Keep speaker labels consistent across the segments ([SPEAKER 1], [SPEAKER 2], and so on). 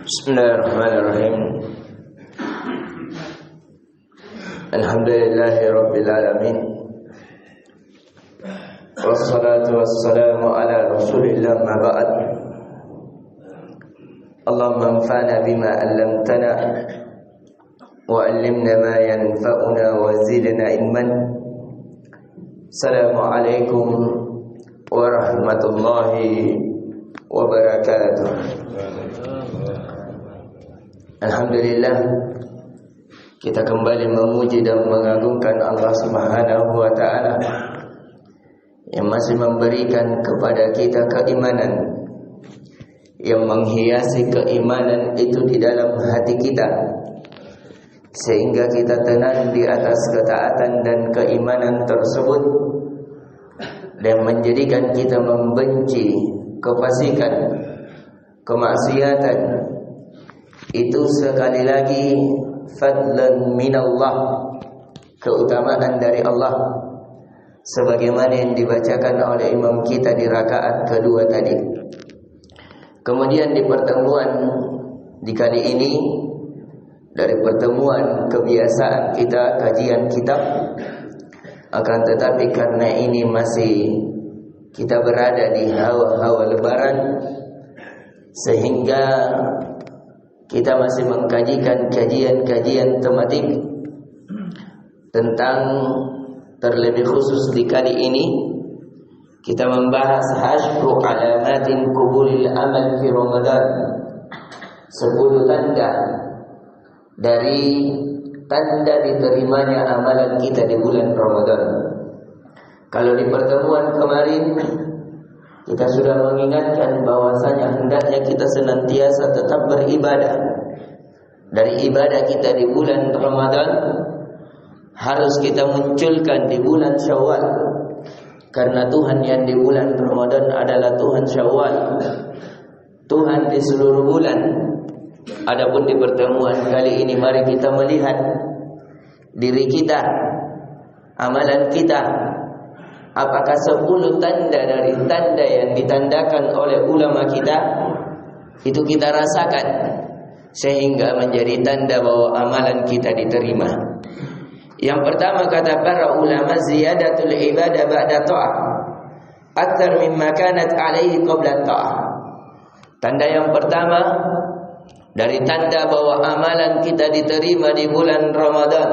[SPEAKER 1] Bismillahirrahmanirrahim. Alhamdulillahi rabbil alamin. Wassalatu wassalamu ala Rasulillah ma ba'd. Allahumma anfa'na bima 'allamtana wa 'allimna ma yanfa'una wa zidna ilman. Assalamualaikum warahmatullahi wabarakatuh. Alhamdulillah, kita kembali memuji dan mengagungkan Allah Subhanahu wa taala yang masih memberikan kepada kita keimanan, yang menghiasi keimanan itu di dalam hati kita, sehingga kita tenang di atas ketaatan dan keimanan tersebut, dan menjadikan kita membenci kefasikan, kemaksiatan. Itu sekali lagi fadlan minallah, keutamaan dari Allah, sebagaimana yang dibacakan oleh imam kita di rakaat kedua tadi. Kemudian di pertemuan di kali ini, dari pertemuan kebiasaan kita kajian kitab, akan tetapi karena ini masih kita berada di hawa-hawa lebaran, sehingga kita masih mengkajikan kajian-kajian tematik tentang, terlebih khusus di kali ini kita membahas hasyru alamatin qubulil amal fi Ramadan, 10 tanda dari tanda diterimanya amalan kita di bulan Ramadan. Kalau di pertemuan kemarin kita sudah mengingatkan bahwasanya hendaknya kita senantiasa tetap beribadah. Dari ibadah kita di bulan Ramadan harus kita munculkan di bulan Syawal, karena Tuhan yang di bulan Ramadan adalah Tuhan Syawal, Tuhan di seluruh bulan. Adapun di pertemuan kali ini, mari kita melihat diri kita, amalan kita. Apakah 10 tanda dari tanda yang ditandakan oleh ulama kita itu kita rasakan, sehingga menjadi tanda bahwa amalan kita diterima. Yang pertama kata para ulama, ziyadatul ibadah ba'da ta'ah akthar mimma kanat alaihi qabla ta'ah. Tanda yang pertama dari tanda bahwa amalan kita diterima di bulan Ramadan,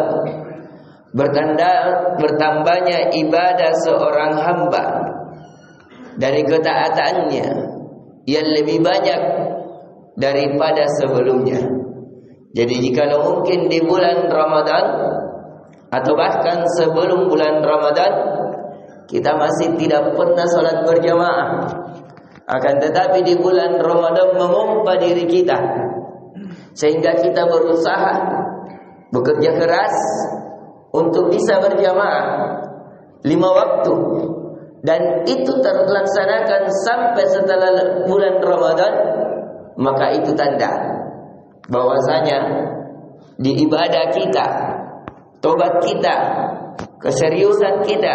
[SPEAKER 1] bertambahnya ibadah seorang hamba dari ketaatannya yang lebih banyak daripada sebelumnya. Jadi jikalau mungkin di bulan Ramadan atau bahkan sebelum bulan Ramadan kita masih tidak pernah sholat berjamaah, akan tetapi di bulan Ramadan memompa diri kita sehingga kita berusaha, bekerja keras untuk bisa berjamaah 5 waktu, dan itu terlaksanakan sampai setelah bulan Ramadan, maka itu tanda bahwasanya di ibadah kita, tobat kita, keseriusan kita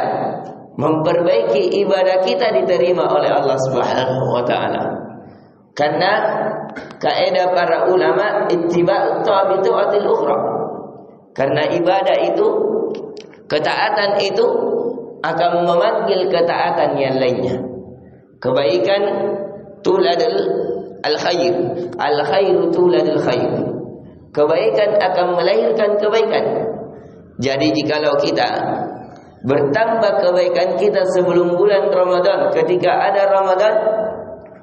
[SPEAKER 1] memperbaiki ibadah kita diterima oleh Allah Subhanahu wa taala. Karena kaidah para ulama, ittiba'ut tabi'atil ukhra. Karena ibadah itu, ketaatan itu akan memanggil ketaatan yang lainnya. Kebaikan tuladul al-khair, al-khairu tuladul khair. Kebaikan akan melahirkan kebaikan. Jadi jikalau kita bertambah kebaikan kita sebelum bulan Ramadan, ketika ada Ramadan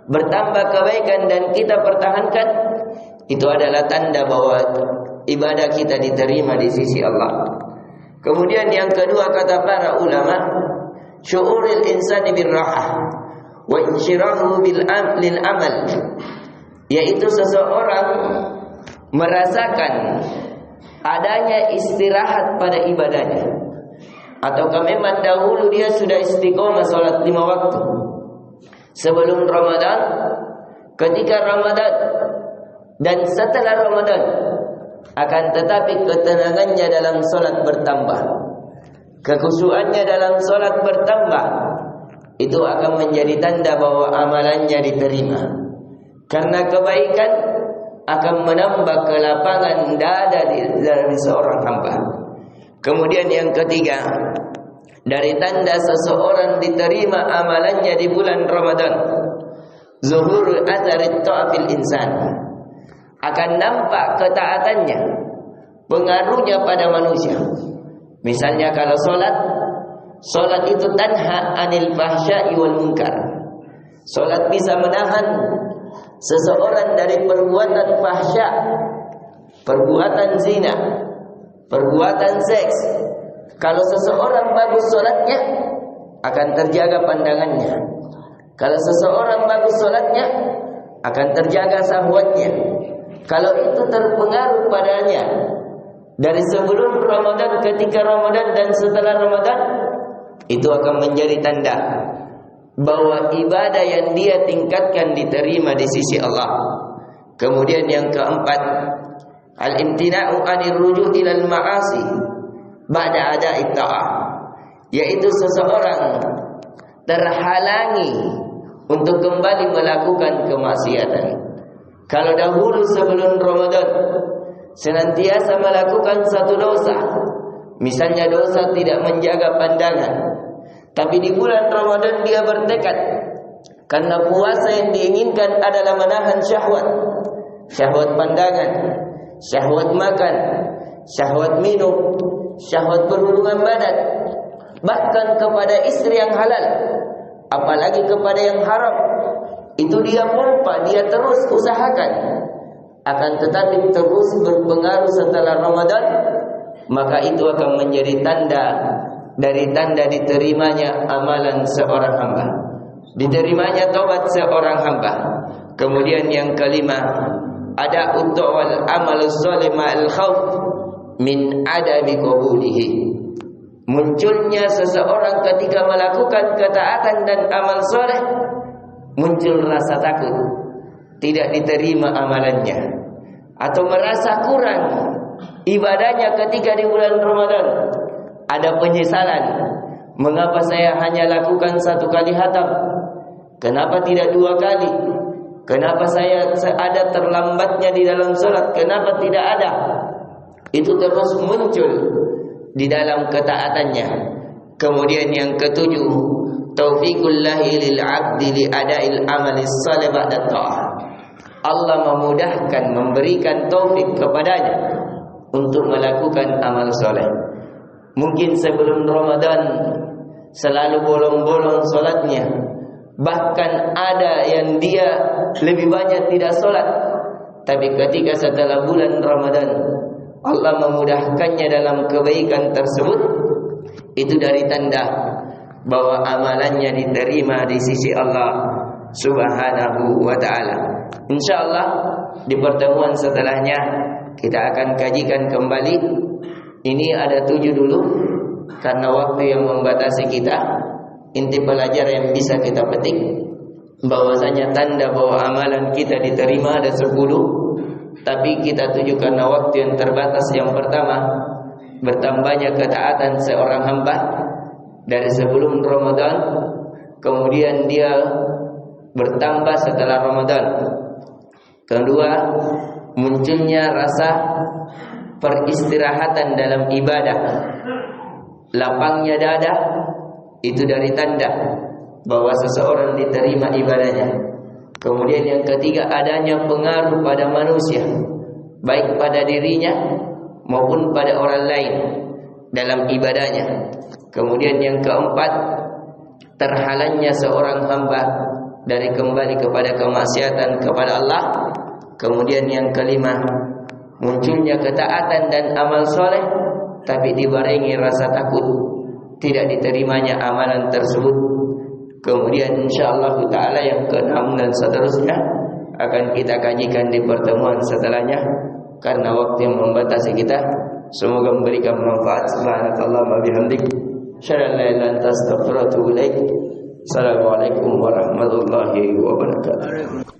[SPEAKER 1] bertambah kebaikan dan kita pertahankan, itu adalah tanda bahwa ibadah kita diterima di sisi Allah. Kemudian yang kedua kata para ulama, syu'uril insani birrahah wa insyirahu lil amal, yaitu seseorang merasakan adanya istirahat pada ibadahnya, ataukah memang dahulu dia sudah istiqomah salat 5 waktu sebelum Ramadan, ketika Ramadan dan setelah Ramadan, akan tetapi ketenangannya dalam salat bertambah, kekhusyuannya dalam salat bertambah, itu akan menjadi tanda bahwa amalannya diterima. Karena kebaikan akan menambah kelapangan dada dari seorang hamba. Kemudian yang ketiga, dari tanda seseorang diterima amalannya di bulan Ramadan, zuhur atharit ta'fil insan, akan nampak ketaatannya, pengaruhnya pada manusia. Misalnya kalau solat itu tanha anil fahsya'i wal munkar. Solat bisa menahan seseorang dari perbuatan fahsya, perbuatan zina, perbuatan seks. Kalau seseorang bagus solatnya, akan terjaga pandangannya. Kalau seseorang bagus solatnya, akan terjaga syahwatnya. Kalau itu terpengaruh padanya dari sebelum Ramadan, ketika Ramadan, dan setelah Ramadan, itu akan menjadi tanda bahwa ibadah yang dia tingkatkan diterima di sisi Allah. Kemudian yang keempat, al-imtina'u 'anil ruju' ilal ma'asi ba'da ada'i ta'ah, yaitu seseorang terhalangi untuk kembali melakukan kemaksiatan. Kalau dahulu sebelum Ramadan senantiasa melakukan satu dosa, misalnya dosa tidak menjaga pandangan, tapi di bulan Ramadan dia bertekad, karena puasa yang diinginkan adalah menahan syahwat, syahwat pandangan, syahwat makan, syahwat minum, syahwat berhubungan badan, bahkan kepada istri yang halal, apalagi kepada yang haram. Itu dia pompa, dia terus usahakan. Akan tetapi terus berpengaruh setelah Ramadan, maka itu akan menjadi tanda dari tanda diterimanya amalan seorang hamba, diterimanya taubat seorang hamba. Kemudian yang kelima, ada wal amal shalih ma'al khauf min adami qabulihi. Munculnya seseorang ketika melakukan ketaatan dan amal soleh, muncul rasa takut tidak diterima amalannya, atau merasa kurang ibadahnya ketika di bulan Ramadan. Ada penyesalan, mengapa saya hanya lakukan 1 kali khatam, kenapa tidak 2 kali, kenapa saya ada terlambatnya di dalam salat, kenapa tidak ada. Itu terus muncul di dalam ketaatannya. Kemudian yang ketujuh, taufiqullahi lil 'abdi li ada'il amali shalih ba'da ta'ah. Allah memudahkan, memberikan taufik kepadanya untuk melakukan amal soleh. Mungkin sebelum Ramadan selalu bolong-bolong solatnya, bahkan ada yang dia lebih banyak tidak solat. Tapi ketika setelah bulan Ramadan Allah memudahkannya dalam kebaikan tersebut, itu dari tanda bahwa amalannya diterima di sisi Allah Subhanahu wa ta'ala. InsyaAllah di pertemuan setelahnya kita akan kajikan kembali. Ini ada 7 dulu, karena waktu yang membatasi kita. Inti pelajaran yang bisa kita petik, bahwasanya tanda bahwa amalan kita diterima ada 10, tapi kita tuju karena waktu yang terbatas. Yang pertama, bertambahnya ketaatan seorang hamba dari sebelum Ramadan, kemudian dia bertambah setelah Ramadan. Kedua, munculnya rasa peristirahatan dalam ibadah, lapangnya dada, itu dari tanda bahwa seseorang diterima ibadahnya. Kemudian yang ketiga, adanya pengaruh pada manusia, baik pada dirinya maupun pada orang lain dalam ibadahnya. Kemudian yang keempat, terhalangnya seorang hamba dari kembali kepada kemaksiatan kepada Allah. Kemudian yang kelima, munculnya ketaatan dan amal soleh, tapi dibarengi rasa takut tidak diterimanya amalan tersebut. Kemudian insyaallah ta'ala yang ke-6 dan seterusnya akan kita kajikan di pertemuan setelahnya, karena waktu yang membatasi kita. Semoga memberikan manfaat. Subhanakallahumma bihamdik, asyhadu an la ilaha illa anta, astaghfiruka wa atubu ilaik. Assalamualaikum warahmatullahi wabarakatuh.